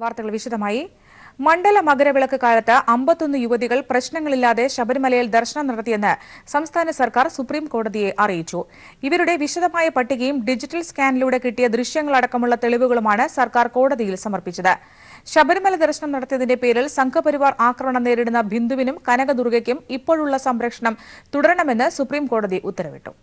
വാർത്തകൾ വിശദമായി. മണ്ഡല മകരവിളക്ക് കാലത്ത് 51 യുവതികൾ പ്രശ്നങ്ങളില്ലാതെ ശബരിമലയിൽ ദർശനം നടത്തിയെന്ന് സംസ്ഥാന സർക്കാർ സുപ്രീം കോടതിയെ അറിയിച്ചു. ഇവരുടെ വിശദമായ പട്ടികയും ഡിജിറ്റൽ സ്കാനിലൂടെ കിട്ടിയ ദൃശ്യങ്ങളടക്കമുള്ള തെളിവുകളുമാണ് സർക്കാർ കോടതിയിൽ സമർപ്പിച്ചത്. ശബരിമല ദർശനം നടത്തിയതിന്റെ പേരിൽ സംഘപരിവാർ ആക്രമണം നേരിടുന്ന ബിന്ദുവിനും കനകദുർഗയ്ക്കും ഇപ്പോഴുള്ള സംരക്ഷണം തുടരണമെന്ന് സുപ്രീം കോടതി ഉത്തരവിട്ടു.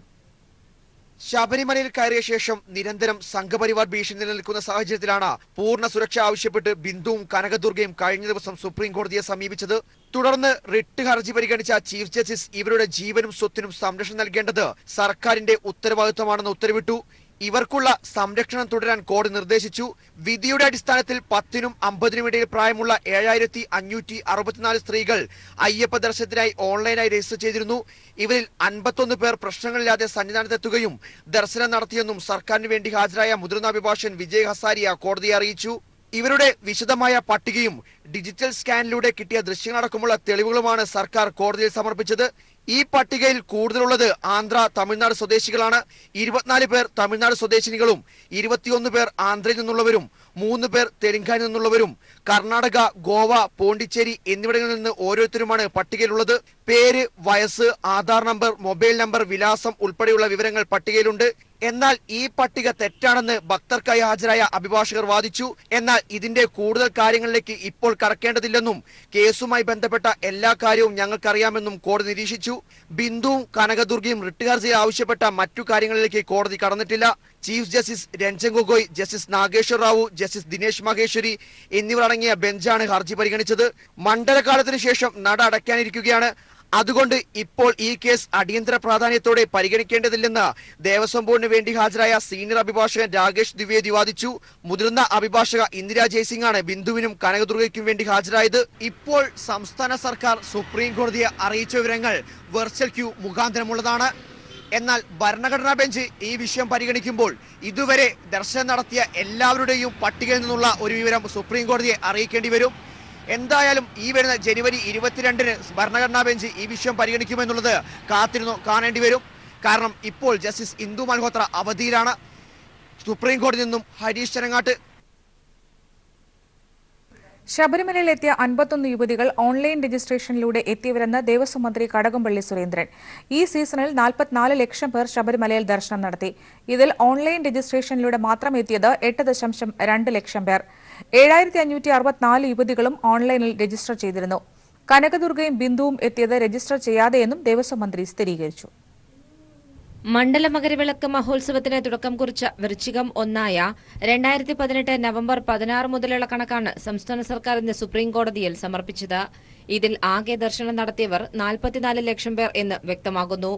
ശബരിമലയിൽ കയറിയ ശേഷം നിരന്തരം സംഘപരിവാർ ഭീഷണി നിലനിൽക്കുന്ന സാഹചര്യത്തിലാണ് പൂർണ്ണ സുരക്ഷ ആവശ്യപ്പെട്ട് ബിന്ദുവും കനകദുർഗയും കഴിഞ്ഞ ദിവസം സുപ്രീം കോടതിയെ സമീപിച്ചത്. തുടർന്ന് റിട്ട് ഹർജി പരിഗണിച്ച ചീഫ് ജസ്റ്റിസ് ഇവരുടെ ജീവനും സ്വത്തിനും സംരക്ഷണം നൽകേണ്ടത് സർക്കാരിന്റെ ഉത്തരവാദിത്തമാണെന്ന് ഉത്തരവിട്ടു. ഇവർക്കുള്ള സംരക്ഷണം തുടരാൻ കോടതി നിർദ്ദേശിച്ചു. വിധിയുടെ അടിസ്ഥാനത്തിൽ 10നും 50നും ഇടയിൽ പ്രായമുള്ള 7564 സ്ത്രീകൾ അയ്യപ്പ ദർശനത്തിനായി ഓൺലൈനായി രജിസ്റ്റർ ചെയ്തിരുന്നു. ഇവരിൽ 51 പേർ പ്രശ്നങ്ങളില്ലാതെ സന്നിധാനത്തെത്തുകയും ദർശനം നടത്തിയെന്നും സർക്കാരിന് വേണ്ടി ഹാജരായ മുതിർന്ന അഭിഭാഷകൻ വിജയ് ഹസാരിയ കോടതിയെ അറിയിച്ചു. ഇവരുടെ വിശദമായ പട്ടികയും ഡിജിറ്റൽ സ്കാനിലൂടെ കിട്ടിയ ദൃശ്യങ്ങളടക്കമുള്ള തെളിവുകളുമാണ് സർക്കാർ കോടതിയിൽ സമർപ്പിച്ചത്. ഈ പട്ടികയിൽ കൂടുതലുള്ളത് ആന്ധ്ര, തമിഴ്നാട് സ്വദേശികളാണ്. 24 പേർ തമിഴ്നാട് സ്വദേശിനികളും 21 പേർ ആന്ധ്രയിൽ നിന്നുള്ളവരും 3 പേർ തെലങ്കാനയിൽ നിന്നുള്ളവരും കർണാടക, ഗോവ, പോണ്ടിച്ചേരി എന്നിവിടങ്ങളിൽ നിന്ന് ഓരോരുത്തരുമാണ് പട്ടികയിലുള്ളത്. പേര്, വയസ്സ്, ആധാർ നമ്പർ, മൊബൈൽ നമ്പർ, വിലാസം ഉൾപ്പെടെയുള്ള വിവരങ്ങൾ പട്ടികയിലുണ്ട്. എന്നാൽ ഈ പട്ടിക തെറ്റാണെന്ന് ഭക്തർക്കായി ഹാജരായ അഭിഭാഷകർ വാദിച്ചു. എന്നാൽ ഇതിന്റെ കൂടുതൽ കാര്യങ്ങളിലേക്ക് ഇപ്പോൾ കടക്കേണ്ടതില്ലെന്നും കേസുമായി ബന്ധപ്പെട്ട എല്ലാ കാര്യവും ഞങ്ങൾക്കറിയാമെന്നും കോടതി നിരീക്ഷിച്ചു. ബിന്ദുവും കനകദുർഗയും റിട്ട് ഹർജിയിൽ ആവശ്യപ്പെട്ട മറ്റു കാര്യങ്ങളിലേക്ക് കോടതി കടന്നിട്ടില്ല. Chief justice Ranjan Gogoi, justice Nageswar Rao, justice Dinesh Maheshwari എന്നിവരടങ്ങിയ ബെഞ്ചാണ് ഹർജി പരിഗണിച്ചത്. മണ്ഡലകാലത്തിനു ശേഷം നട അടയ്ക്കാനിരിക്കുകയാണ്. അതുകൊണ്ട് ഇപ്പോൾ ഈ കേസ് അടിയന്തര പ്രാധാന്യത്തോടെ പരിഗണിക്കേണ്ടതില്ലെന്ന് ദേവസ്വം ബോർഡിന് വേണ്ടി ഹാജരായ സീനിയർ അഭിഭാഷകൻ രാകേഷ് ദ്വിവേദി വാദിച്ചു. മുതിർന്ന അഭിഭാഷക ഇന്ദിര ജയ്സിംഗാണ് ബിന്ദുവിനും കനകദുർഗയ്ക്കും വേണ്ടി ഹാജരായത്. ഇപ്പോൾ സംസ്ഥാന സർക്കാർ സുപ്രീം കോടതിയെ അറിയിച്ച വിവരങ്ങൾ വെർച്വൽ ക്യൂ മുഖാന്തരമുള്ളതാണ്. എന്നാൽ ഭരണഘടനാ ബെഞ്ച് ഈ വിഷയം പരിഗണിക്കുമ്പോൾ ഇതുവരെ ദർശനം നടത്തിയ എല്ലാവരുടെയും പട്ടികയിൽ നിന്നുള്ള ഒരു വിവരം സുപ്രീം കോടതിയെ അറിയിക്കേണ്ടി വരും. എന്തായാലും ഈ വരുന്ന ജനുവരി 22-ന് ഭരണഘടനാ ബെഞ്ച് ഈ വിഷയം പരിഗണിക്കുമെന്നുള്ളത് കാത്തിരുന്നു കാണേണ്ടി വരും. കാരണം ഇപ്പോൾ ജസ്റ്റിസ് ഇന്ദു മൽഹോത്ര അവധിയിലാണ്. സുപ്രീം കോടതിയിൽ നിന്നും ഹരീഷ് ചരങ്ങാട്ട്. ശബരിമലയിലെത്തിയ 51 യുവതികൾ ഓൺലൈൻ രജിസ്ട്രേഷനിലൂടെ എത്തിയവരെന്ന് ദേവസ്വം മന്ത്രി കടകംപള്ളി സുരേന്ദ്രൻ. ഈ സീസണിൽ 44 ലക്ഷം പേർ ശബരിമലയിൽ ദർശനം നടത്തി. ഇതിൽ ഓൺലൈൻ രജിസ്ട്രേഷനിലൂടെ മാത്രം എത്തിയത് 8.2 ലക്ഷം പേർ. 7564 യുവതികളും ഓൺലൈനിൽ രജിസ്റ്റർ ചെയ്തിരുന്നു. കനകദുർഗയും ബിന്ദുവും എത്തിയത് രജിസ്റ്റർ ചെയ്യാതെയെന്നും ദേവസ്വം മന്ത്രി സ്ഥിരീകരിച്ചു. മണ്ഡല മകരവിളക്ക് മഹോത്സവത്തിന് തുടക്കം കുറിച്ച വൃശ്ചികം 1 2018 നവംബർ 16 മുതലുള്ള കണക്കാണ് സംസ്ഥാന സർക്കാർ ഇന്ന് സുപ്രീം കോടതിയിൽ സമർപ്പിച്ചത്. ഇതിൽ ആകെ ദർശനം നടത്തിയവർ 44 ലക്ഷം പേർ എന്ന് വ്യക്തമാകുന്നു.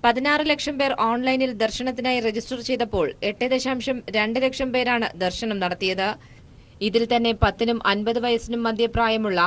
16 ലക്ഷം പേർ ഓൺലൈനിൽ ദർശനത്തിനായി രജിസ്റ്റർ ചെയ്തപ്പോൾ 8.2 ലക്ഷം പേരാണ് ദർശനം നടത്തിയത്. ഇതിൽ തന്നെ 10നും 50 വയസ്സിനും മധ്യപ്രായമുള്ള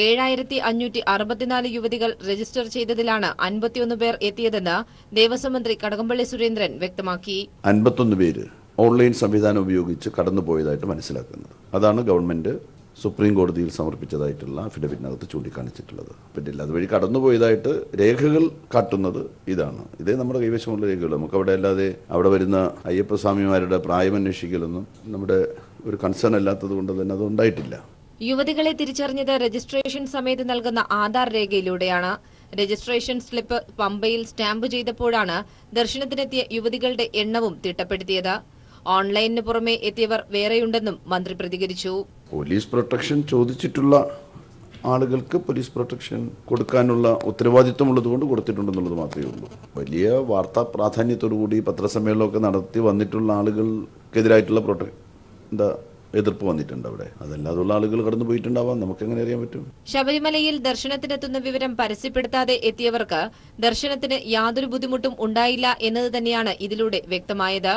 7564 യുവതികൾ രജിസ്റ്റർ ചെയ്തതിലാണ് 51 പേർ എത്തിയതെന്ന് ദേവസ്വം മന്ത്രി കടകംപള്ളി സുരേന്ദ്രൻ വ്യക്തമാക്കി. 51 പേര് ഓൺലൈൻ സംവിധാനം ഉപയോഗിച്ച് കടന്നുപോയതായിട്ട് മനസ്സിലാക്കുന്നത്. അതാണ് ഗവൺമെന്റ് സുപ്രീം കോടതിയിൽ സമർപ്പിച്ചതായിട്ടുള്ള അഫിഡവിറ്റിനകത്ത് ചൂണ്ടിക്കാണിച്ചിട്ടുള്ളത്. പറ്റില്ല, അതുവഴി കടന്നുപോയതായിട്ട് രേഖകൾ കാട്ടുന്നത് ഇതാണ്. ഇതേ നമ്മുടെ കൈവശമുള്ള രേഖകൾ. നമുക്ക് അവിടെ അല്ലാതെ അവിടെ വരുന്ന അയ്യപ്പസ്വാമിമാരുടെ പ്രായമന്വേഷിക്കലൊന്നും നമ്മുടെ ഒരു കൺസേൺ അല്ലാത്തത് കൊണ്ട് തന്നെ അത് ഉണ്ടായിട്ടില്ല. യുവതികളെ തിരിച്ചറിഞ്ഞത് രജിസ്ട്രേഷൻ സമയത്ത് നൽകുന്ന ആധാർ രേഖയിലൂടെയാണ്. രജിസ്ട്രേഷൻ സ്ലിപ്പ് പമ്പയിൽ സ്റ്റാമ്പ് ചെയ്തപ്പോഴാണ് ദർശനത്തിനെത്തിയ യുവതികളുടെ എണ്ണവും തിട്ടപ്പെടുത്തിയത്. ഓൺലൈനിന് പുറമെ എത്തിയവർ വേറെയുണ്ടെന്നും മന്ത്രി പ്രതികരിച്ചു. പോലീസ് പ്രൊട്ടക്ഷൻ ചോദിച്ചിട്ടുള്ള ആളുകൾക്ക് പോലീസ് പ്രൊട്ടക്ഷൻ കൊടുക്കാനുള്ള ഉത്തരവാദിത്വമുള്ളതുകൊണ്ട് കൊടുത്തിട്ടുണ്ടെന്നുള്ളത് മാത്രമേ ഉള്ളൂ. വലിയ വാർത്താ പ്രാധാന്യത്തോടുകൂടി പത്രസമ്മേളനമൊക്കെ നടത്തി വന്നിട്ടുള്ള ആളുകൾക്കെതിരായിട്ടുള്ള എതിർപ്പ് വന്നിട്ടുണ്ട് അവിടെ. അതല്ലാതുള്ള ആളുകൾ കടന്നു പോയിട്ടുണ്ടാവാം, നമുക്കെങ്ങനെ അറിയാൻ പറ്റും? ശബരിമലയിൽ ദർശനത്തിനെത്തുന്ന വിവരം പരസ്യപ്പെടുത്താതെ എത്തിയവർക്ക് ദർശനത്തിന് യാതൊരു ബുദ്ധിമുട്ടും ഉണ്ടായില്ല എന്നത് തന്നെയാണ് ഇതിലൂടെ വ്യക്തമായത്.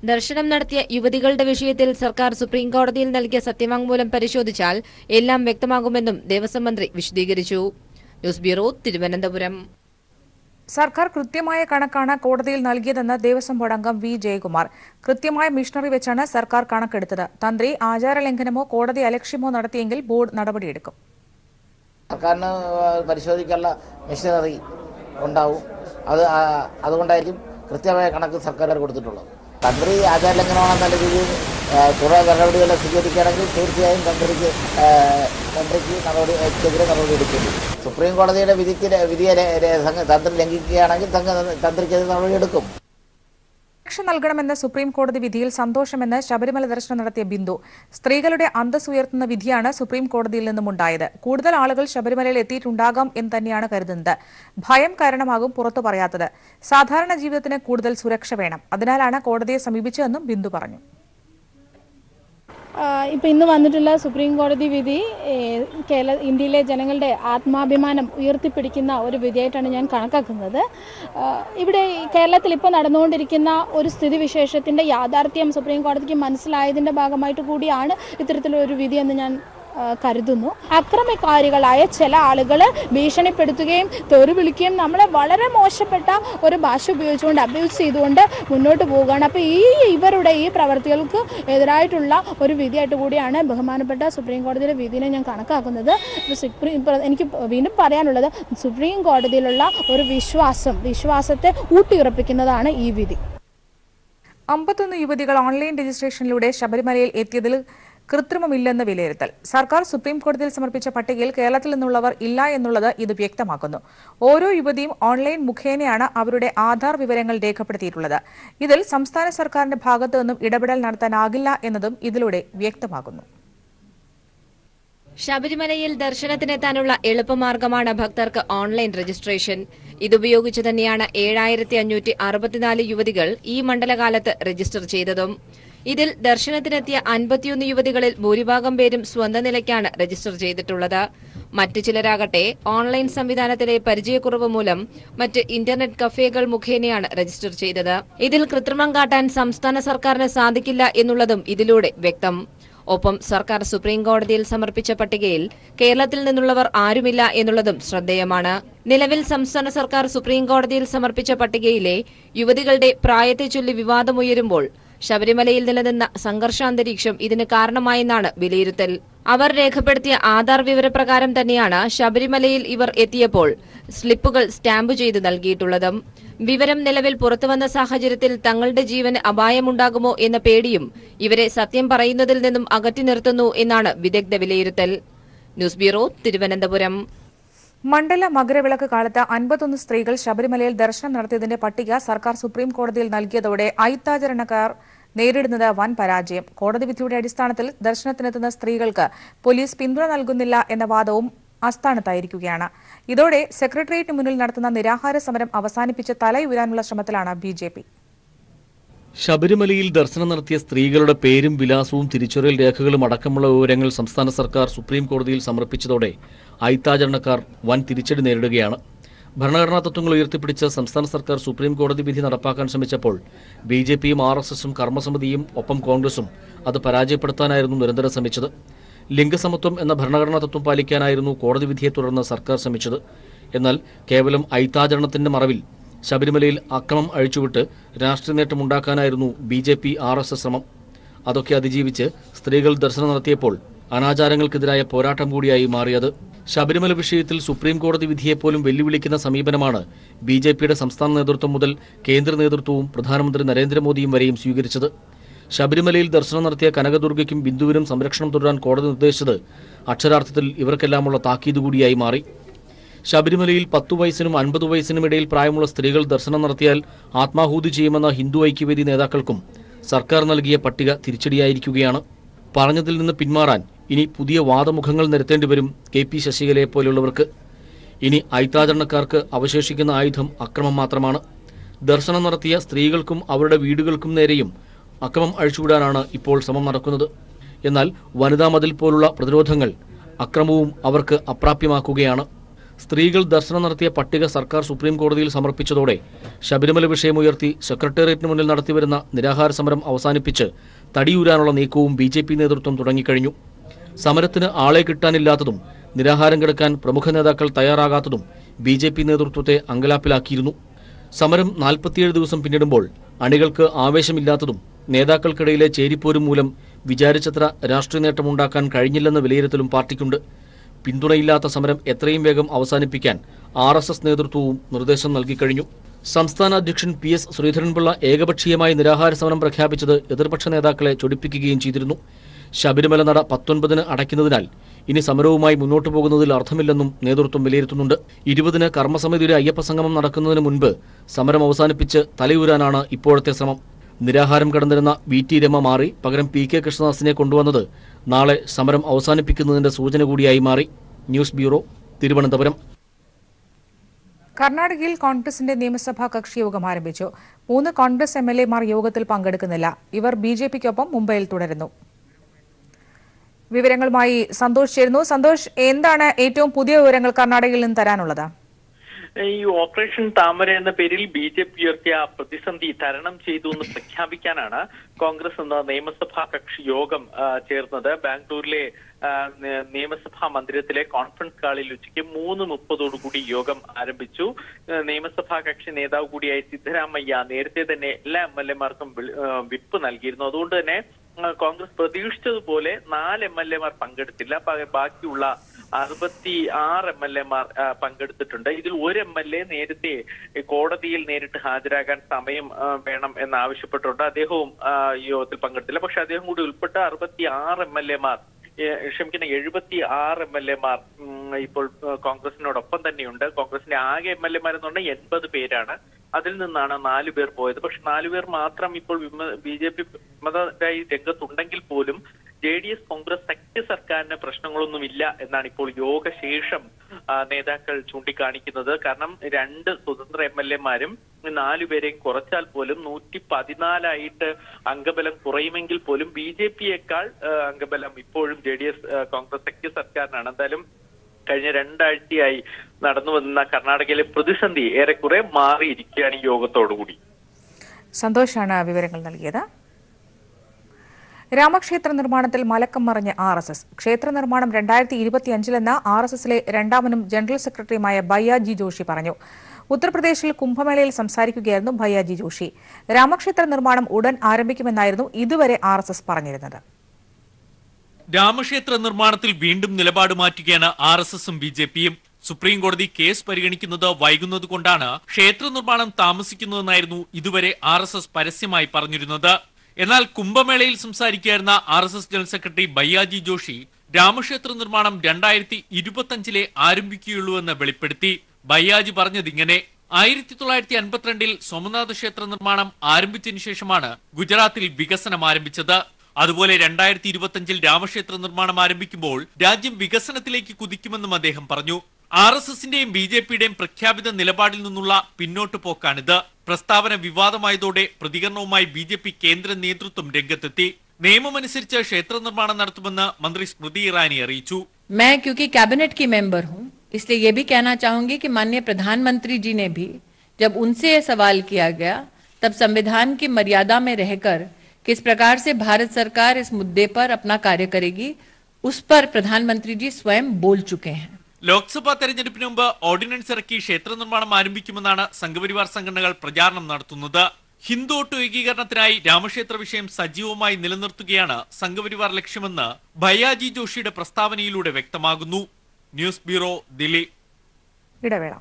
ദർശനം നടത്തിയ യുവതികളുടെ വിഷയത്തിൽ സർക്കാർ സുപ്രീം കോടതിയിൽ നൽകിയ സത്യവാങ്മൂലം പരിശോധിച്ചാൽ എല്ലാം വ്യക്തമാകുമെന്നും ദേവസ്വം മന്ത്രി വിശദീകരിച്ചു. News bureau, Thiruvananthapuram. സർക്കാർ കൃത്യമായ കണക്കാണ് കോടതിയിൽ നൽകിയതെന്ന് ദേവസ്വം ബോർഡ് അംഗം വി ജയകുമാർ. കൃത്യമായ മിഷനറി വെച്ചാണ് സർക്കാർ കണക്കെടുത്തത്. തന്ത്രി ആചാരലംഘനമോ കോടതി അലക്ഷ്യമോ നടത്തിയെങ്കിൽ ബോർഡ് നടപടിയെടുക്കും. സർക്കാരിന് പരിശോധിക്കാനുള്ള മിഷനറി ഉണ്ടാവും. അതുകൊണ്ടായിരിക്കും കൃത്യമായ കണക്ക് സർക്കാർ കൊടുത്തിട്ടുള്ളത്. തന്ത്രി ആചാരലംഘനമാണെന്ന രീതിയിൽ കുറേ നടപടികളെ സ്വീകരിക്കുകയാണെങ്കിൽ തീർച്ചയായും തന്ത്രിക്ക് നടപടിക്കെതിരെ നടപടിയെടുക്കും. സുപ്രീം കോടതിയുടെ വിധിയെ തന്ത്രി ലംഘിക്കുകയാണെങ്കിൽ തന്ത്രിക്കെതിരെ നടപടിയെടുക്കും. രക്ഷ നൽകണമെന്ന സുപ്രീം കോടതി വിധിയിൽ സന്തോഷമെന്ന് ശബരിമല ദർശനം നടത്തിയ ബിന്ദു. സ്ത്രീകളുടെ അന്തസ് ഉയർത്തുന്ന വിധിയാണ് സുപ്രീം കോടതിയിൽ നിന്നുമുണ്ടായത്. കൂടുതൽ ആളുകൾ ശബരിമലയിൽ എത്തിയിട്ടുണ്ടാകാം എന്ന് തന്നെയാണ് കരുതുന്നത്. ഭയം കാരണമാകും പുറത്തു പറയാത്തത്. സാധാരണ ജീവിതത്തിന് കൂടുതൽ സുരക്ഷ വേണം. അതിനാലാണ് കോടതിയെ സമീപിച്ചതെന്നും ബിന്ദു പറഞ്ഞു. ഇപ്പോൾ ഇന്ന് വന്നിട്ടുള്ള സുപ്രീം കോടതി വിധി ഇന്ത്യയിലെ ജനങ്ങളുടെ ആത്മാഭിമാനം ഉയർത്തിപ്പിടിക്കുന്ന ഒരു വിധിയായിട്ടാണ് ഞാൻ കണക്കാക്കുന്നത്. ഇവിടെ കേരളത്തിൽ ഇപ്പോൾ നടന്നുകൊണ്ടിരിക്കുന്ന ഒരു സ്ഥിതിവിശേഷത്തിൻ്റെ യാഥാർത്ഥ്യം സുപ്രീം കോടതിക്ക് മനസ്സിലായതിൻ്റെ ഭാഗമായിട്ട് കൂടിയാണ് ഇത്തരത്തിലൊരു വിധിയെന്ന് ഞാൻ കരുതുന്നു. അക്രമകാരികളായ ചില ആളുകൾ ഭീഷണിപ്പെടുത്തുകയും തെറി വിളിക്കുകയും നമ്മളെ വളരെ മോശപ്പെട്ട ഒരു ഭാഷ ഉപയോഗിച്ചുകൊണ്ട് അബ്യൂസ് ചെയ്തുകൊണ്ട് മുന്നോട്ട് പോവുകയാണ്. അപ്പോൾ ഇവരുടെ ഈ പ്രവർത്തികൾക്ക് എതിരായിട്ടുള്ള ഒരു വിധിയായിട്ട് കൂടിയാണ് ബഹുമാനപ്പെട്ട സുപ്രീം കോടതിയുടെ വിധിനെ ഞാൻ കണക്കാക്കുന്നത്. എനിക്ക് വീണ്ടും പറയാനുള്ളത് സുപ്രീം കോടതിയിലുള്ള ഒരു വിശ്വാസത്തെ ഊട്ടിയുറപ്പിക്കുന്നതാണ് ഈ വിധി. 51 യുവതികൾ ഓൺലൈൻ രജിസ്ട്രേഷനിലൂടെ ശബരിമലയിൽ എത്തിയതിൽ കൃത്രിമമില്ലെന്ന് വിലയിരുത്തൽ. സർക്കാർ സുപ്രീം കോടതിയിൽ സമർപ്പിച്ച പട്ടികയിൽ കേരളത്തിൽ നിന്നുള്ളവർ ഇല്ല എന്നുള്ളത് ഇത് വ്യക്തമാക്കുന്നു. ഓരോ യുവതിയും ഓൺലൈൻ മുഖേനയാണ് അവരുടെ ആധാർ വിവരങ്ങൾ രേഖപ്പെടുത്തിയിട്ടുള്ളത്. ഇതിൽ സംസ്ഥാന സർക്കാരിന്റെ ഭാഗത്തു നിന്നും ഇടപെടൽ നടത്താനാകില്ല എന്നതും ഇതിലൂടെ വ്യക്തമാകുന്നു. ശബരിമലയിൽ ദർശനത്തിനെത്താനുള്ള എളുപ്പമാർഗമാണ് ഭക്തർക്ക് ഓൺലൈൻ രജിസ്ട്രേഷൻ. ഇതുപയോഗിച്ച് തന്നെയാണ് 7564 യുവതികൾ ഈ മണ്ഡലകാലത്ത് രജിസ്റ്റർ ചെയ്തതും. ഇതിൽ ദർശനത്തിനെത്തിയ 51 യുവതികളിൽ ഭൂരിഭാഗം പേരും സ്വന്തം നിലയ്ക്കാണ് രജിസ്റ്റർ ചെയ്തിട്ടുള്ളത്. മറ്റു ചിലരാകട്ടെ ഓൺലൈൻ സംവിധാനത്തിലെ പരിചയക്കുറവ് മൂലം മറ്റ് ഇന്റർനെറ്റ് കഫേകൾ മുഖേനയാണ് രജിസ്റ്റർ ചെയ്തത്. ഇതിൽ കൃത്രിമം കാട്ടാൻ സംസ്ഥാന സർക്കാരിന് സാധിക്കില്ല എന്നുള്ളതും ഇതിലൂടെ വ്യക്തം. ഒപ്പം സർക്കാർ സുപ്രീം കോടതിയിൽ സമർപ്പിച്ച പട്ടികയിൽ കേരളത്തിൽ നിന്നുള്ളവർ ആരുമില്ല എന്നുള്ളതും ശ്രദ്ധേയമാണ്. നിലവിൽ സംസ്ഥാന സർക്കാർ സുപ്രീം കോടതിയിൽ സമർപ്പിച്ച പട്ടികയിലെ യുവതികളുടെ പ്രായത്തെ ചൊല്ലി വിവാദമുയരുമ്പോൾ ശബരിമലയിൽ നിലനിന്ന സംഘർഷാന്തരീക്ഷം ഇതിന് കാരണമായെന്നാണ് വിലയിരുത്തൽ. അവർ രേഖപ്പെടുത്തിയ ആധാർ വിവരപ്രകാരം തന്നെയാണ് ശബരിമലയിൽ ഇവർ എത്തിയപ്പോൾ സ്ലിപ്പുകൾ സ്റ്റാമ്പ് ചെയ്ത് നൽകിയിട്ടുള്ളതും. വിവരം നിലവിൽ പുറത്തുവന്ന സാഹചര്യത്തിൽ തങ്ങളുടെ ജീവന് അപായമുണ്ടാകുമോ എന്ന പേടിയും ഇവരെ സത്യം പറയുന്നതിൽ നിന്നും അകറ്റി നിർത്തുന്നു എന്നാണ് വിദഗ്ധ വിലയിരുത്തൽ. News bureau, Thiruvananthapuram. മണ്ഡല മകരവിളക്ക് കാലത്ത് 51 സ്ത്രീകൾ ശബരിമലയിൽ ദർശനം നടത്തിയതിന്റെ പട്ടിക സർക്കാർ സുപ്രീം കോടതിയിൽ നൽകിയതോടെ അയിത്താചരണക്കാർ നേരിടുന്നത് വൻ പരാജയം. കോടതി വിധിയുടെ അടിസ്ഥാനത്തിൽ ദർശനത്തിനെത്തുന്ന സ്ത്രീകൾക്ക് പോലീസ് പിന്തുണ നൽകുന്നില്ല എന്ന വാദവും അസ്ഥാനത്തായിരിക്കുകയാണ്. ഇതോടെ സെക്രട്ടേറിയറ്റിന് മുന്നിൽ നടത്തുന്ന നിരാഹാര സമരം അവസാനിപ്പിച്ച് തലയുയരാനുള്ള ശ്രമത്തിലാണ് BJP. ശബരിമലയിൽ ദർശനം നടത്തിയ സ്ത്രീകളുടെ പേരും വിലാസവും തിരിച്ചറിയൽ രേഖകളും അടക്കമുള്ള വിവരങ്ങൾ സംസ്ഥാന സർക്കാർ സുപ്രീം കോടതിയിൽ സമർപ്പിച്ചതോടെ അയിത്താചരണക്കാർ വൻ തിരിച്ചടി നേരിടുകയാണ്. ഭരണഘടനാ തത്വങ്ങൾ ഉയർത്തിപ്പിടിച്ച് സംസ്ഥാന സർക്കാർ സുപ്രീം കോടതി വിധി നടപ്പാക്കാൻ ശ്രമിച്ചപ്പോൾ BJPയും RSSും കർമ്മസമിതിയും ഒപ്പം കോൺഗ്രസും അത് പരാജയപ്പെടുത്താനായിരുന്നു നിരന്തരം ശ്രമിച്ചത്. ലിംഗസമത്വം എന്ന ഭരണഘടനാ തത്വം പാലിക്കാനായിരുന്നു കോടതി വിധിയെ തുടർന്ന് സർക്കാർ ശ്രമിച്ചത്. എന്നാൽ കേവലം അയിത്താചരണത്തിന്റെ മറവിൽ ശബരിമലയിൽ അക്രമം അഴിച്ചുവിട്ട് രാഷ്ട്രീയ നേട്ടമുണ്ടാക്കാനായിരുന്നു BJP-RSS ശ്രമം. അതൊക്കെ അതിജീവിച്ച് സ്ത്രീകൾ ദർശനം നടത്തിയപ്പോൾ അനാചാരങ്ങൾക്കെതിരായ പോരാട്ടം കൂടിയായി മാറിയത്. ശബരിമല വിഷയത്തിൽ സുപ്രീം കോടതി വിധിയെപ്പോലും വെല്ലുവിളിക്കുന്ന സമീപനമാണ് BJPയുടെ സംസ്ഥാന നേതൃത്വം മുതൽ കേന്ദ്ര നേതൃത്വവും പ്രധാനമന്ത്രി നരേന്ദ്രമോദിയും വരെയും സ്വീകരിച്ചത്. ശബരിമലയിൽ ദർശനം നടത്തിയ കനകദുർഗയ്ക്കും ബിന്ദുവിനും സംരക്ഷണം തുടരാൻ കോടതി നിർദ്ദേശിച്ചത് അക്ഷരാർത്ഥത്തിൽ ഇവർക്കെല്ലാമുള്ള താക്കീത് കൂടിയായി മാറി. ശബരിമലയിൽ 10 വയസ്സിനും 50 വയസ്സിനും ഇടയിൽ പ്രായമുള്ള സ്ത്രീകൾ ദർശനം നടത്തിയാൽ ആത്മാഹൂതി ചെയ്യുമെന്ന ഹിന്ദു ഐക്യവേദി നേതാക്കൾക്കും സർക്കാർ നൽകിയ പട്ടിക തിരിച്ചടിയായിരിക്കുകയാണ്. പറഞ്ഞതിൽ നിന്ന് പിന്മാറാൻ ഇനി പുതിയ വാദമുഖങ്ങൾ നിരത്തേണ്ടി വരും KP ശശികലയെ പോലുള്ളവർക്ക്. ഇനി അയിത്താചരണക്കാർക്ക് അവശേഷിക്കുന്ന ആയുധം അക്രമം മാത്രമാണ്. ദർശനം നടത്തിയ സ്ത്രീകൾക്കും അവരുടെ വീടുകൾക്കും നേരെയും അക്രമം അഴിച്ചുവിടാനാണ് ഇപ്പോൾ ശ്രമം നടക്കുന്നത്. എന്നാൽ വനിതാ മതിൽ പോലുള്ള പ്രതിരോധങ്ങൾ അക്രമവും അവർക്ക് അപ്രാപ്യമാക്കുകയാണ്. സ്ത്രീകൾ ദർശനം നടത്തിയ പട്ടിക സർക്കാർ സുപ്രീം കോടതിയിൽ സമർപ്പിച്ചതോടെ ശബരിമല വിഷയമുയർത്തി സെക്രട്ടേറിയറ്റിന് മുന്നിൽ നടത്തിവരുന്ന നിരാഹാര സമരം അവസാനിപ്പിച്ച് തടിയൂരാനുള്ള നീക്കവും BJP നേതൃത്വം തുടങ്ങിക്കഴിഞ്ഞു. സമരത്തിന് ആളെ കിട്ടാനില്ലാത്തതും നിരാഹാരം കിടക്കാൻ പ്രമുഖ നേതാക്കൾ തയ്യാറാകാത്തതും BJP നേതൃത്വത്തെ അങ്കലാപ്പിലാക്കിയിരുന്നു. സമരം 47 ദിവസം പിന്നിടുമ്പോൾ അണികൾക്ക് ആവേശമില്ലാത്തതും നേതാക്കൾക്കിടയിലെ ചേരിപ്പോരും മൂലം വിചാരിച്ചത്ര രാഷ്ട്രീയ നേട്ടമുണ്ടാക്കാൻ കഴിഞ്ഞില്ലെന്ന വിലയിരുത്തലും പാർട്ടിക്കുണ്ട്. പിന്തുണയില്ലാത്ത സമരം എത്രയും വേഗം അവസാനിപ്പിക്കാൻ RSS നേതൃത്വവും നിർദ്ദേശം നൽകിക്കഴിഞ്ഞു. സംസ്ഥാന അധ്യക്ഷൻ PS ശ്രീധരൻപിള്ള ഏകപക്ഷീയമായി നിരാഹാര സമരം പ്രഖ്യാപിച്ചത് എതിർപക്ഷ നേതാക്കളെ ചൊടിപ്പിക്കുകയും ചെയ്തിരുന്നു. ശബരിമല നട 19-ന് അടയ്ക്കുന്നതിനാൽ ഇനി സമരവുമായി മുന്നോട്ടു പോകുന്നതിൽ അർത്ഥമില്ലെന്നും നേതൃത്വം വിലയിരുത്തുന്നുണ്ട്. 20-ന് കർമ്മസമിതിയുടെ അയ്യപ്പ സംഗമം നടക്കുന്നതിന് മുൻപ് സമരം അവസാനിപ്പിച്ച് തലയൂരാനാണ് ഇപ്പോഴത്തെ ശ്രമം. നിരാഹാരം കടന്നിരുന്ന VT രമ മാറി പകരം PK കൃഷ്ണദാസിനെ കൊണ്ടുവന്നത് നാളെ സമരം അവസാനിപ്പിക്കുന്നതിന്റെ സൂചന കൂടിയായി മാറി. News bureau, Thiruvananthapuram. കർണാടകയിൽ കോൺഗ്രസിന്റെ നിയമസഭാ കക്ഷിയോഗം ആരംഭിച്ചു. 3 കോൺഗ്രസ് MLA-മാർ യോഗത്തിൽ പങ്കെടുക്കുന്നില്ല. ഇവർ BJP-ക്കൊപ്പം മുംബൈയിൽ തുടരുന്നു. വിവരങ്ങളുമായി സന്തോഷ് ചേരുന്നു. സന്തോഷ്, എന്താണ് ഏറ്റവും പുതിയ വിവരങ്ങൾ കർണാടകയിൽ നിന്ന് തരാനുള്ളത്? ഈ ഓപ്പറേഷൻ താമര എന്ന പേരിൽ BJP ഉയർത്തിയ പ്രതിസന്ധി തരണം ചെയ്തു എന്ന് പ്രഖ്യാപിക്കാനാണ് കോൺഗ്രസ് എന്ന നിയമസഭാ കക്ഷി യോഗം ചേർന്നത്. ബാംഗ്ലൂരിലെ നിയമസഭാ മന്ദിരത്തിലെ കോൺഫറൻസ് ഹാളിൽ ഉച്ചയ്ക്ക് 3:30 യോഗം ആരംഭിച്ചു. നിയമസഭാ കക്ഷി നേതാവ് കൂടിയായ സിദ്ധരാമയ്യ നേരത്തെ തന്നെ എല്ലാ MLA-മാർക്കും വിപ്പ് നൽകിയിരുന്നു. അതുകൊണ്ട് തന്നെ കോൺഗ്രസ് പ്രതീക്ഷിച്ചതുപോലെ 4 MLA-മാർ പങ്കെടുത്തില്ല. ബാക്കിയുള്ള 66 MLA-മാർ പങ്കെടുത്തിട്ടുണ്ട്. ഇതിൽ ഒരു MLA നേരത്തെ കോടതിയിൽ നേരിട്ട് ഹാജരാകാൻ സമയം വേണം എന്നാവശ്യപ്പെട്ടുണ്ട്. അദ്ദേഹവും യോഗത്തിൽ പങ്കെടുത്തില്ല. പക്ഷെ അദ്ദേഹം കൂടി ഉൾപ്പെട്ട 66 MLA-മാർ 76 MLA-മാർ ഇപ്പോൾ കോൺഗ്രസിനോടൊപ്പം തന്നെയുണ്ട്. കോൺഗ്രസിന്റെ ആകെ MLA-മാർ എന്ന് പറഞ്ഞാൽ 80 പേരാണ്. അതിൽ നിന്നാണ് 4 പേർ പോയത്. പക്ഷെ 4 പേർ മാത്രം ഇപ്പോൾ BJP വിമതരായി രംഗത്തുണ്ടെങ്കിൽ പോലും JDS കോൺഗ്രസ് സഖ്യ സർക്കാരിന് പ്രശ്നങ്ങളൊന്നുമില്ല എന്നാണ് ഇപ്പോൾ യോഗശേഷം നേതാക്കൾ ചൂണ്ടിക്കാണിക്കുന്നത്. കാരണം 2 സ്വതന്ത്ര MLA-മാരും 4 പേരെയും കുറച്ചാൽ പോലും 114 അംഗബലം കുറയുമെങ്കിൽ പോലും BJP-യേക്കാൾ അംഗബലം ഇപ്പോഴും JDS കോൺഗ്രസ് സഖ്യ സർക്കാരിനാണ്. എന്തായാലും കഴിഞ്ഞ 2 ആഴ്ചയായി നടന്നു വന്ന കർണാടകയിലെ പ്രതിസന്ധി ഏറെക്കുറെ മാറിയിരിക്കുകയാണ് ഈ യോഗത്തോടുകൂടി. സന്തോഷാണ് വിവരങ്ങൾ നൽകിയത്. രാമക്ഷേത്ര നിർമ്മാണത്തിൽ മലക്കം മറിഞ്ഞ് RSS. ക്ഷേത്ര നിർമ്മാണം 2025-ലെന്ന് RSS-ലെ രണ്ടാമനും ജനറൽ സെക്രട്ടറിയുമായ ഭയ്യാജി ജോഷി പറഞ്ഞു. ഉത്തർപ്രദേശിൽ കുംഭമേളയിൽ സംസാരിക്കുകയായിരുന്നു ഭയ്യാജി ജോഷി. രാമക്ഷേത്ര നിർമ്മാണം ഉടൻ ആരംഭിക്കുമെന്നായിരുന്നു ഇതുവരെ RSS പറഞ്ഞിരുന്നത്. രാമക്ഷേത്ര നിർമ്മാണത്തിൽ വീണ്ടും നിലപാട് മാറ്റുകയാണ് RSS-ഉം BJP-യും. സുപ്രീം കോടതി കേസ് പരിഗണിക്കുന്നത് വൈകുന്നതുകൊണ്ടാണ് ക്ഷേത്ര നിർമ്മാണം താമസിക്കുന്നതെന്നായിരുന്നു ഇതുവരെ RSS പരസ്യമായി പറഞ്ഞിരുന്നത്. എന്നാൽ കുംഭമേളയിൽ സംസാരിക്കുകയായിരുന്ന RSS general secretary Bhaiyyaji Joshi രാമക്ഷേത്ര നിർമ്മാണം 2025-ലെ ആരംഭിക്കുകയുള്ളൂവെന്ന് വെളിപ്പെടുത്തി. ഭയ്യാജി പറഞ്ഞതിങ്ങനെ: 1952-ൽ സോമനാഥ ക്ഷേത്ര നിർമ്മാണം ആരംഭിച്ചതിനു ശേഷമാണ് ഗുജറാത്തിൽ വികസനം ആരംഭിച്ചത്. അതുപോലെ 2025-ൽ രാമക്ഷേത്ര നിർമ്മാണം ആരംഭിക്കുമ്പോൾ രാജ്യം വികസനത്തിലേക്ക് കുതിക്കുമെന്നും അദ്ദേഹം പറഞ്ഞു. RSS-ന്റെയും BJP-യുടെയും പ്രഖ്യാപിത നിലപാടിൽ നിന്നുള്ള പിന്നോട്ട് പോക്കാണിത്. പ്രസ്താവന വിവാദമായതോടെ പ്രതികരണവുമായി BJP കേന്ദ്ര നേതൃത്വം രംഗത്തെത്തി. നിയമമനുസരിച്ച് ക്ഷേത്ര നിർമ്മാണം നടത്തുമെന്ന് മന്ത്രി സ്മൃതി ഇറാനി അറിയിച്ചു. मैं क्योंकि कैबिनेट की मेंबर हूं, इसलिए ये भी कहना चाहूंगी कि माननीय प्रधानमंत्री जी ने भी जब उनसे ये सवाल किया गया तब संविधान की मर्यादा में रहकर किस प्रकार से भारत सरकार इस मुद्दे पर अपना कार्य करेगी उस पर प्रधानमंत्री जी स्वयं बोल चुके हैं. ലോക്സഭാ തെരഞ്ഞെടുപ്പിന് മുമ്പ് ഓർഡിനൻസ് ഇറക്കി ക്ഷേത്ര നിർമ്മാണം ആരംഭിക്കുമെന്നാണ് സംഘപരിവാർ സംഘടനകൾ പ്രചാരണം നടത്തുന്നത്. ഹിന്ദു വോട്ട് ഏകീകരണത്തിനായി രാമക്ഷേത്ര വിഷയം സജീവമായി നിലനിർത്തുകയാണ് സംഘപരിവാർ ലക്ഷ്യമെന്ന് ഭയ്യാജി ജോഷിയുടെ പ്രസ്താവനയിലൂടെ വ്യക്തമാകുന്നു. News bureau, Delhi. ഇടവേള.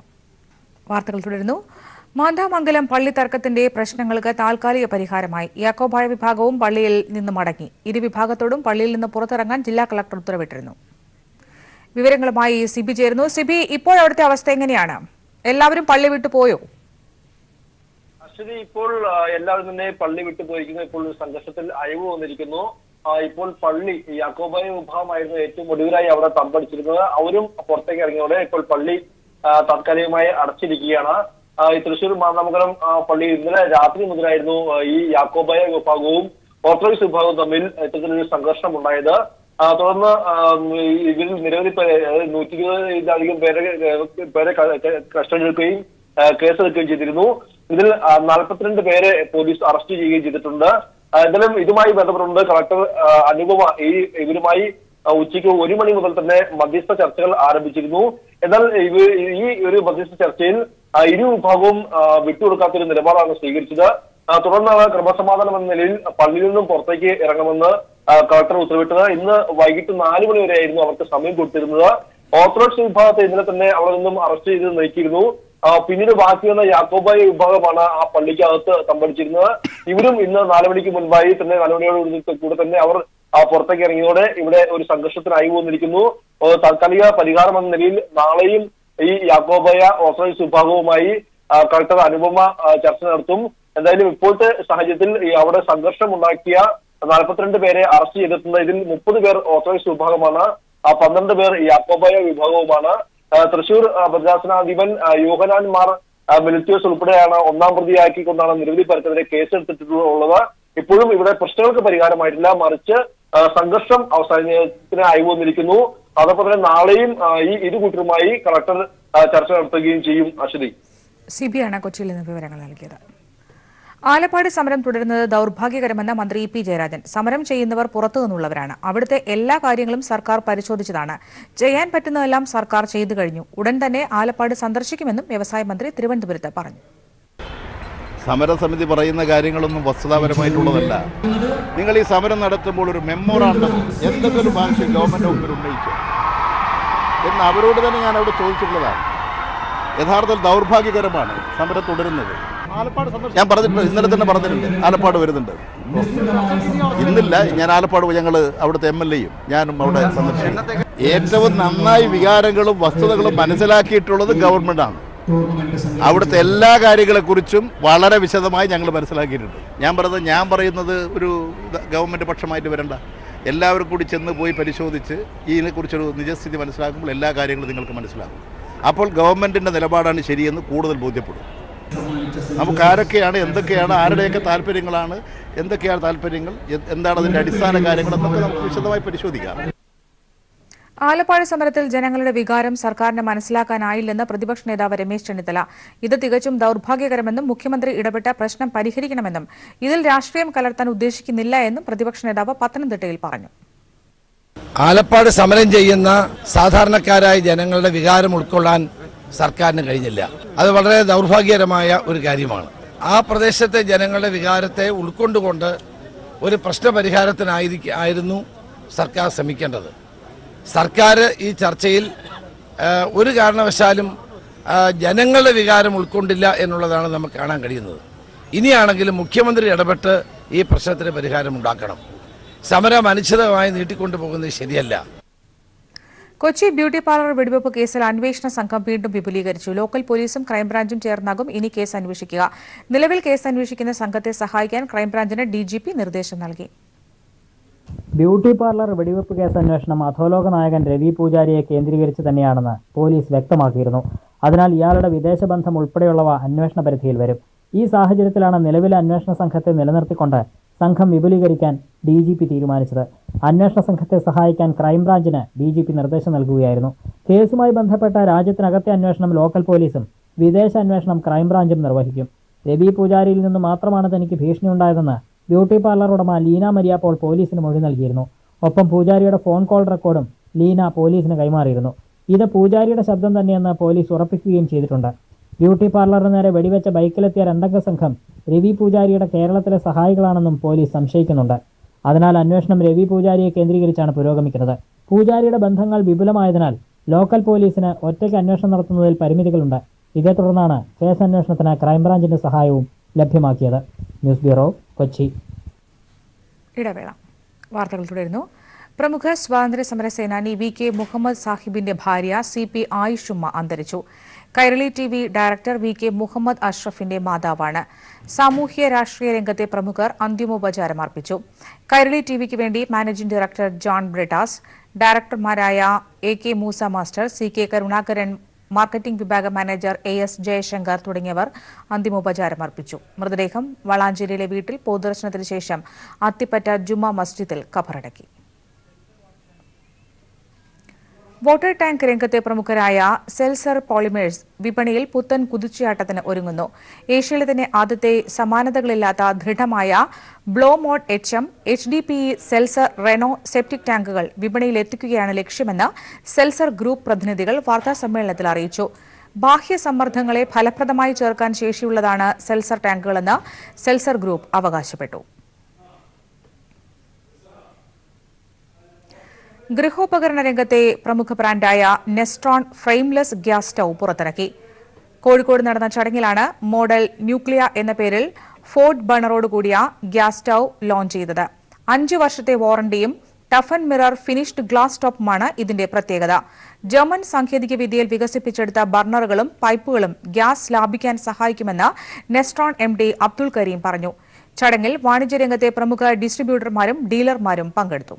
വാർത്തകൾ തുടരുന്നു. മാന്ധാമംഗലം പള്ളി തർക്കത്തിന്റെ പ്രശ്നങ്ങൾക്ക് താൽക്കാലിക പരിഹാരമായി. യാക്കോബായ വിഭാഗവും പള്ളിയിൽ നിന്ന് മടങ്ങി. ഇരുവിഭാഗത്തോടും പള്ളിയിൽ നിന്ന് പുറത്തിറങ്ങാൻ ജില്ലാ കളക്ടർ ഉത്തരവിട്ടിരുന്നു. വിവരങ്ങളുമായി സിബി ചേരുന്നു. സിബി, ഇപ്പോൾ അവിടുത്തെ അവസ്ഥ എങ്ങനെയാണ്? എല്ലാവരും പള്ളി വിട്ടു പോയോ? അശ്വതി, ഇപ്പോൾ എല്ലാവരും തന്നെ പള്ളി വിട്ടു പോയിരിക്കുന്നു. ഇപ്പോൾ സംഘർഷത്തിൽ അയവ് വന്നിരിക്കുന്നു. ഇപ്പോൾ പള്ളി യാക്കോബായ വിഭാഗമായിരുന്നു ഏറ്റവും ഒടുവിലായി അവിടെ തമ്പടിച്ചിരുന്നത്. അവരും പുറത്തേക്ക് ഇറങ്ങിയോടെ ഇപ്പോൾ പള്ളി താൽക്കാലികമായി അടച്ചിരിക്കുകയാണ്. ഈ തൃശ്ശൂർ മാന്നാമംഗലം പള്ളി ഇന്നലെ രാത്രി മുതലായിരുന്നു ഈ യാക്കോബായ വിഭാഗവും ഓർത്തഡോക്സ് വിഭാഗവും തമ്മിൽ ഇത്തരത്തിലൊരു സംഘർഷം ഉണ്ടായത്. തുടർന്ന് ഇതിൽ നിരവധി പേരെ, 120-ലധികം പേരെ കസ്റ്റഡിയെടുക്കുകയും കേസെടുക്കുകയും ചെയ്തിരുന്നു. ഇതിൽ 42 പേരെ പോലീസ് അറസ്റ്റ് ചെയ്യുകയും ചെയ്തിട്ടുണ്ട്. എന്തായാലും ഇതുമായി ബന്ധപ്പെട്ടുകൊണ്ട് കളക്ടർ അനുപമ ഇവരുമായി ഉച്ചയ്ക്ക് 1 മണി മുതൽ തന്നെ മധ്യസ്ഥ ചർച്ചകൾ ആരംഭിച്ചിരുന്നു. എന്നാൽ ഈ ഒരു മധ്യസ്ഥ ചർച്ചയിൽ ഇരു വിഭാഗവും വിട്ടുകൊടുക്കാത്തൊരു നിലപാടാണ് സ്വീകരിച്ചത്. തുടർന്നാണ് ക്രമസമാധാനം എന്ന നിലയിൽ പള്ളിയിൽ നിന്നും പുറത്തേക്ക് ഇറങ്ങുമെന്ന് കളക്ടർ ഉത്തരവിട്ടത്. ഇന്ന് വൈകിട്ട് 4 മണി വരെയായിരുന്നു അവർക്ക് സമയം കൊടുത്തിരുന്നത്. ഓർത്തഡോക്സ് വിഭാഗത്തെ ഇന്നലെ തന്നെ അവിടെ നിന്നും അറസ്റ്റ് ചെയ്ത് നീക്കിയിരുന്നു. പിന്നീട് ബാക്കി വന്ന യാക്കോബായ വിഭാഗമാണ് ആ പള്ളിക്കകത്ത് തമ്പടിച്ചിരുന്നത്. ഇവരും ഇന്ന് 4 മണിക്ക് മുൻപായി തന്നെ 4 മണിയോട് കൂടെ തന്നെ അവർ പുറത്തേക്ക് ഇറങ്ങിയതോടെ ഇവിടെ ഒരു സംഘർഷത്തിനായി വന്നിരിക്കുന്നു. താൽക്കാലിക പരിഹാരം എന്ന നിലയിൽ നാളെയും ഈ യാക്കോബായ ഓർത്തഡോക്സ് വിഭാഗവുമായി കളക്ടർ അനുപമ ചർച്ച നടത്തും. എന്തായാലും ഇപ്പോഴത്തെ സാഹചര്യത്തിൽ അവിടെ സംഘർഷം ഉണ്ടാക്കിയ 42 പേരെ അറസ്റ്റ് ചെയ്തിട്ടുണ്ട്. ഇതിൽ 30 പേർ ഓർത്തഡോക്സ് വിഭാഗമാണ്, 12 പേർ യാക്കോബായ വിഭാഗവുമാണ്. തൃശൂർ ഭദ്രാസനാധിപൻ യോഹനാൻ മാർ മെലിത്യോസ് ഉൾപ്പെടെയാണ് 1-ാം പ്രതിയാക്കിക്കൊണ്ടാണ് നിരവധി പേർക്കെതിരെ കേസെടുത്തിട്ടുള്ളത്. ഇപ്പോഴും ഇവിടെ പ്രശ്നങ്ങൾക്ക് പരിഹാരമായിട്ടില്ല, മറിച്ച് സംഘർഷം അവസാനത്തിനായി വന്നിരിക്കുന്നു. അതോടൊപ്പം തന്നെ നാളെയും ഈ ഇരുകൂട്ടരുമായി കളക്ടർ ചർച്ച നടത്തുകയും ചെയ്യും. അശ്വതി, സിബിയാണ് കൊച്ചിയിൽ നിന്ന് വിവരങ്ങൾ നൽകിയത്. ആലപ്പാട് സമരം തുടരുന്നത് ദൌർഭാഗ്യകരമെന്ന മന്ത്രി ഇ.പി. ജയരാജൻ. സമരം ചെയ്യുന്നവർ പുറത്തുനിന്നുള്ളവരാണ്. അവിടുത്തെ എല്ലാ കാര്യങ്ങളും സർക്കാർ പരിശോധിച്ചതാണ്. ചെയ്യാൻ പറ്റുന്നതെല്ലാം സർക്കാർ ചെയ്തു കഴിഞ്ഞു. ഉടൻ തന്നെ ആലപ്പാട് സന്ദർശിക്കുമെന്നും വ്യവസായ മന്ത്രി തിരുവനന്തപുരത്ത് പറഞ്ഞു. സമരസമിതി പറയുന്ന കാര്യങ്ങളൊന്നും വസ്തുതാപരമായിട്ടുള്ളതല്ല. നിങ്ങൾ ഈ സമരം നടത്തുമ്പോൾ ഒരു മെമ്മോറാണ്ടം എന്തെങ്കിലും ആവശ്യം ഗവൺമെന്റ് മുമ്പിൽ ഉന്നയിച്ചു എന്ന് അവരോട് തന്നെ ഞാൻ അവിടെ ചോദിച്ചിട്ടുള്ളതാണ്. യഥാർത്ഥത്തിൽ ദൗർഭാഗ്യകരമാണ് സമരം തുടരുന്നത്. ഞാൻ പറഞ്ഞിട്ടുണ്ട്, ഇന്നലെ തന്നെ പറഞ്ഞിട്ടുണ്ട്, ആലപ്പാട് വരുന്നുണ്ട്. ഇന്നില്ല, ഞാൻ ആലപ്പാട് ഞങ്ങൾ അവിടുത്തെ MLA-യും ഞാനും അവിടെ സന്ദർശിക്കും. ഏറ്റവും നന്നായി വികാരങ്ങളും വസ്തുതകളും മനസ്സിലാക്കിയിട്ടുള്ളത് ഗവൺമെന്റാണ്. അവിടുത്തെ എല്ലാ കാര്യങ്ങളെക്കുറിച്ചും വളരെ വിശദമായി ഞങ്ങൾ മനസ്സിലാക്കിയിട്ടുണ്ട്. ഞാൻ പറയുന്നത് ഒരു ഗവൺമെൻറ് പക്ഷമായിട്ട് വരണ്ട, എല്ലാവരും കൂടി ചെന്ന് പോയി പരിശോധിച്ച് ഇതിനെക്കുറിച്ചൊരു നിജസ്ഥിതി മനസ്സിലാക്കുമ്പോൾ എല്ലാ കാര്യങ്ങളും നിങ്ങൾക്ക് മനസ്സിലാകും. അപ്പോൾ ഗവൺമെൻറ്റിൻ്റെ നിലപാടാണ് ശരിയെന്ന് കൂടുതൽ ബോധ്യപ്പെടും. നമുക്ക് ആരൊക്കെയാണ്, എന്തൊക്കെയാണ്, ആരുടെയൊക്കെ താല്പര്യങ്ങളാണ്, എന്തൊക്കെയാണ് താല്പര്യങ്ങൾ, എന്താണ് അതിൻ്റെ അടിസ്ഥാന കാര്യങ്ങൾ എന്നൊക്കെ നമുക്ക് വിശദമായി പരിശോധിക്കാം. ആലപ്പാട് സമരത്തിൽ ജനങ്ങളുടെ വികാരം സർക്കാരിന് മനസ്സിലാക്കാനായില്ലെന്ന് പ്രതിപക്ഷ നേതാവ് രമേശ് ചെന്നിത്തല. ഇത് തികച്ചും ദൌർഭാഗ്യകരമെന്നും മുഖ്യമന്ത്രി ഇടപെട്ട പ്രശ്നം പരിഹരിക്കണമെന്നും ഇതിൽ രാഷ്ട്രീയം കലർത്താൻ ഉദ്ദേശിക്കുന്നില്ല എന്നും പ്രതിപക്ഷ നേതാവ് പത്തനംതിട്ടയിൽ പറഞ്ഞു. ആലപ്പാട് സമരം ചെയ്യുന്ന സാധാരണക്കാരായ ജനങ്ങളുടെ വികാരം ഉൾക്കൊള്ളാൻ സർക്കാരിന് കഴിഞ്ഞില്ല. അത് വളരെ ദൗർഭാഗ്യകരമായ ഒരു കാര്യമാണ്. ആ പ്രദേശത്തെ ജനങ്ങളുടെ വികാരത്തെ ഉൾക്കൊണ്ടുകൊണ്ട് ഒരു പ്രശ്നപരിഹാരത്തിനായിരുന്നു സർക്കാർ ശ്രമിക്കേണ്ടത്. സർക്കാർ ഈ ചർച്ചയിൽ ഒരു കാരണവശാലും ജനങ്ങളുടെ വികാരം ഉൾക്കൊണ്ടില്ല എന്നുള്ളതാണ് നമുക്ക് കാണാൻ കഴിയുന്നത്. ഇനിയാണെങ്കിലും മുഖ്യമന്ത്രി ഇടപെട്ട് ഈ പ്രശ്നത്തിന് പരിഹാരമുണ്ടാക്കണം. സമരം അനിശ്ചിതമായി നീട്ടിക്കൊണ്ടുപോകുന്നത് ശരിയല്ല. കൊച്ചി ബ്യൂട്ടി പാർലർ വെടിവെപ്പ് കേസിൽ അന്വേഷണ സംഘം വീണ്ടും വിപുലീകരിച്ചു. ലോക്കൽ പോലീസും ക്രൈംബ്രാഞ്ചും ചേർന്നാകും ഇനി കേസ് അന്വേഷിക്കുക. നിലവിൽ കേസ് അന്വേഷിക്കുന്ന സംഘത്തെ സഹായിക്കാൻ ക്രൈംബ്രാഞ്ചിന് DGP നിർദ്ദേശം നൽകി. ബ്യൂട്ടി പാർലർ വെടിവെപ്പ് കേസ് അന്വേഷണം അധോലോക നായകൻ രവി പൂജാരിയെ കേന്ദ്രീകരിച്ച് തന്നെയാണെന്ന് പോലീസ് വ്യക്തമാക്കിയിരുന്നു. അതിനാൽ ഇയാളുടെ വിദേശബന്ധം ഉൾപ്പെടെയുള്ളവ അന്വേഷണ പരിധിയിൽ വരും. ഈ സാഹചര്യത്തിലാണ് നിലവിലെ അന്വേഷണ സംഘത്തെ നിലനിർത്തിക്കൊണ്ട് സംഘം വിപുലീകരിക്കാൻ DGP തീരുമാനിച്ചത്. അന്വേഷണ സംഘത്തെ സഹായിക്കാൻ ക്രൈംബ്രാഞ്ചിന് DGP നിർദ്ദേശം നൽകുകയായിരുന്നു. കേസുമായി ബന്ധപ്പെട്ട രാജ്യത്തിനകത്തെ അന്വേഷണം ലോക്കൽ പോലീസും വിദേശ അന്വേഷണം ക്രൈംബ്രാഞ്ചും നിർവഹിക്കും. രവി പൂജാരിയിൽ നിന്ന് മാത്രമാണ് തനിക്ക് ഭീഷണിയുണ്ടായതെന്ന് ബ്യൂട്ടി പാർലർ ഉടമ ലീന മരിയ പോൾ പോലീസിന് മൊഴി നൽകിയിരുന്നു. ഒപ്പം പൂജാരിയുടെ ഫോൺ കോൾ റെക്കോർഡും ലീന പോലീസിന് കൈമാറിയിരുന്നു. ഇത് പൂജാരിയുടെ ശബ്ദം തന്നെയെന്ന് പോലീസ് ഉറപ്പിക്കുകയും ചെയ്തിട്ടുണ്ട്. ബ്യൂട്ടി പാർലറിന് നേരെ വെടിവെച്ച ബൈക്കിലെത്തിയ 2-അംഗ സംഘം രവി പൂജാരിയുടെ കേരളത്തിലെ സഹായികളാണെന്നും പോലീസ് സംശയിക്കുന്നുണ്ട്. അതിനാൽ അന്വേഷണം രവി പൂജാരിയെ കേന്ദ്രീകരിച്ചാണ് പുരോഗമിക്കുന്നത്. പൂജാരിയുടെ ബന്ധങ്ങൾ വിപുലമായതിനാൽ ലോക്കൽ പോലീസിന് ഒറ്റയ്ക്ക് അന്വേഷണം നടത്തുന്നതിൽ പരിമിതികളുണ്ട്. ഇതേ തുടർന്നാണ് കേസ് അന്വേഷണത്തിന് ക്രൈംബ്രാഞ്ചിന്റെ സഹായവും ലഭ്യമാക്കിയത്. News bureau, Kochi. ഇടവേള. വാർത്തകൾ തുടരുന്നു. പ്രമുഖ സ്വാതന്ത്ര്യ സമര സേനാനി VK മുഹമ്മദ് സാഹിബിന്റെ ഭാര്യ CP ആയിഷുമ്മ അന്തരിച്ചു. Kairali TV director VK Muhammad അഷ്റഫിന്റെ മാതാവാണ്. സാമൂഹ്യ രാഷ്ട്രീയ രംഗത്തെ പ്രമുഖർ അന്തിമോപചാരം അർപ്പിച്ചു. കൈരളി TVക്ക് വേണ്ടി മാനേജിംഗ് ഡയറക്ടർ ജോൺ ബ്രിട്ടാസ്, ഡയറക്ടർമാരായ AK Moosa master, CK Karunakaran, marketing വിഭാഗ മാനേജർ AS ജയശങ്കർ തുടങ്ങിയവർ അന്തിമോപചാരം അർപ്പിച്ചു. മൃതദേഹം വളാഞ്ചേരിയിലെ വീട്ടിൽ പൊതുദർശനത്തിന് ശേഷം അത്തിപ്പറ്റ ജുമാ മസ്ജിദിൽ ഖബറടക്കി. വാട്ടർ ടാങ്ക് രംഗത്തെ പ്രമുഖരായ സെൽസർ പോളിമേഴ്സ് വിപണിയിൽ പുത്തൻ കുതിച്ചുചാട്ടത്തിന് ഒരുങ്ങുന്നു. ഏഷ്യയിലെ തന്നെ ആദ്യത്തെ സമാനതകളില്ലാത്ത ദൃഢമായ ബ്ലോ മോഡ് HM, HDPE സെൽസർ റെനോ സെപ്റ്റിക് ടാങ്കുകൾ വിപണിയിൽ എത്തിക്കുകയാണ് ലക്ഷ്യമെന്ന് സെൽസർ ഗ്രൂപ്പ് പ്രതിനിധികൾ വാർത്താസമ്മേളനത്തിൽ അറിയിച്ചു. ബാഹ്യ സമ്മർദ്ദങ്ങളെ ഫലപ്രദമായി ചേർക്കാൻ ശേഷിയുള്ളതാണ് സെൽസർ ടാങ്കുകളെന്ന് സെൽസർ ഗ്രൂപ്പ് അവകാശപ്പെട്ടു. ഗൃഹോപകരണ രംഗത്തെ പ്രമുഖ ബ്രാൻഡായ നെസ്ട്രോൺ ഫ്രെയിംലെസ് ഗ്യാസ് സ്റ്റൌ പുറത്തിറക്കി. കോഴിക്കോട് നടന്ന ചടങ്ങിലാണ് മോഡൽ ന്യൂക്ലിയ എന്ന പേരിൽ ഫോർഡ് ബർണറോട് കൂടിയ ഗ്യാസ് സ്റ്റൌ ലോഞ്ച് ചെയ്തത്. 5 വർഷത്തെ വാറണ്ടിയും ടഫൻ മിറർ ഫിനിഷ്ഡ് ഗ്ലാസ് ടോപ്പുമാണ് ഇതിന്റെ പ്രത്യേകത. ജർമ്മൻ സാങ്കേതിക വിദ്യയിൽ വികസിപ്പിച്ചെടുത്ത ബർണറുകളും പൈപ്പുകളും ഗ്യാസ് ലാഭിക്കാൻ സഹായിക്കുമെന്ന് നെസ്ട്രോൺ MD അബ്ദുൽ കരീം പറഞ്ഞു. ചടങ്ങിൽ വാണിജ്യരംഗത്തെ പ്രമുഖ ഡിസ്ട്രിബ്യൂട്ടർമാരും ഡീലർമാരും പങ്കെടുത്തു.